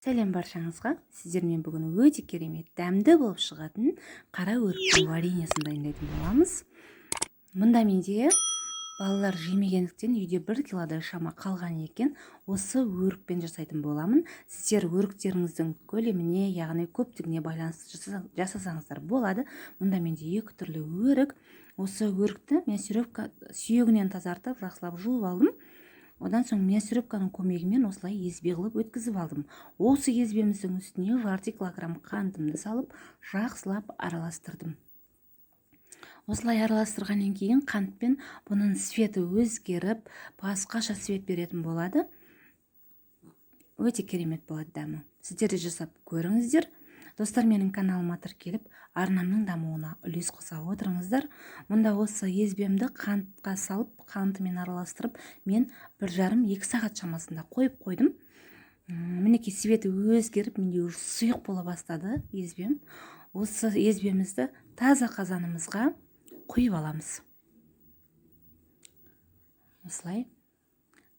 Сәлем баршаңызға. Сіздермен бүгін өте керемет, дәмді болып шығатын қара өріктің вареньесін дайындайтын боламыз. Мұнда менде балалар жемегендіктен үйде 1 килодай шама қалған екен. Осы өрікпен жасайтын боламын. Сіздер өріктеріңіздің көлеміне, яғни көптігіне байланысты жасасаңыздар болады. Мұнда менде 2 түрлі өрік. Осы өрікті мясорубка сүйегінен тазартып, жақсылап жуып алдым. Одан соң мясорубканың көмегімен осылай езбе қылып өткізіп алдым. Осы езбеміздің үстіне 1,5 килограмм қантымды салып, жақсылап араластырдым. Осылай араластырғаннан кейін қантпен бұның светі өзгеріп, басқаша свет беретін болады. Өте керемет болады дәмі. Сіздер де жасап көріңіздер. Достар, менің каналыма тіркеліп, арнамның дамуына үлес қоса отырыңыздар. Мұнда осы езбемді қантқа салып, қантымен араластырып, мен 1,5-2 сағат шамасында қойып қойдым. Мінекей светі өзгеріп, менде уже сұйық бола бастады езбем. Осы езбемізді таза қазанымызға құйып аламыз. Осылай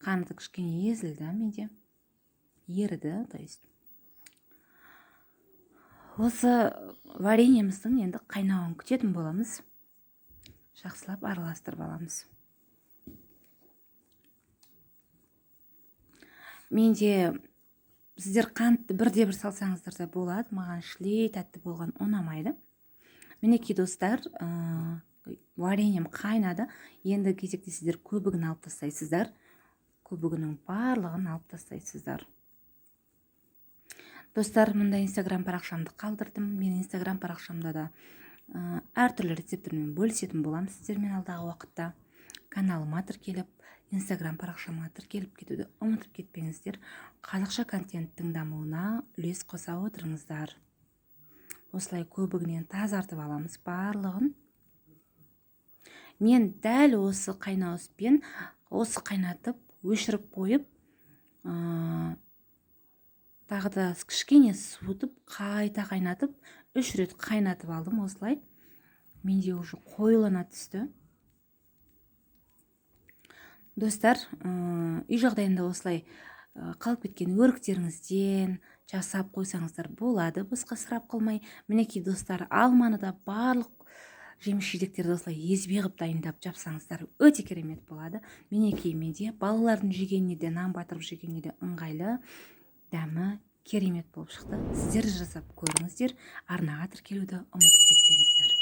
қанты кішкене езілді менде. Еріді, то есть. Осы вареньеміздің енді қайнауын күтетін боламыз. Жақсылап араластырып аламыз. Менде сіздер қантты бірде-бір салсаңыздар да болады. Маған шілей тәтті болған ұнамайды. Мінекей достар, вареньем қайнады. Енді кезекте сіздер көбігін алып тастайсыздар. Көбігінің барлығын алып тастайсыздар. Достар, мұнда инстаграм парақшамды қалдырдым. Мен инстаграм парақшамда да әртүрлі рецептермен бөлісетін болам сіздермен алдағы уақытта. Каналыма тіркеліп, инстаграм парақшама тіркеліп кетуді ұмытып кетпеңіздер. Қазақша контенттің дамуына үлес қоса отырыңыздар. Осылай көбігінен тазартып аламыз барлығын. Мен дәл осы қайнауыспен осы қайнатып, өшіріп қойып, тағы да кішкене суытып, қайта қайнатып, 3 рет қайнатып алдым осылай. Менде уже қоюлана түсті. Достар, үй жағдайында осылай қалып кеткен өріктеріңізден жасап қойсаңыздар болады, босқа ысырап қылмай. Мінекей достар, алманы да барлық жеміс-жидектерді осылай езбе қылып дайындап жапсаңыздар өте керемет болады. Мінекей менде балалардың жегеніне де, нан батырып жегеніне де ыңғайлы, дәмі керемет болып шықты. Сіздер жасап көріңіздер, арнаға тіркелуді ұмытып кетпеңіздер.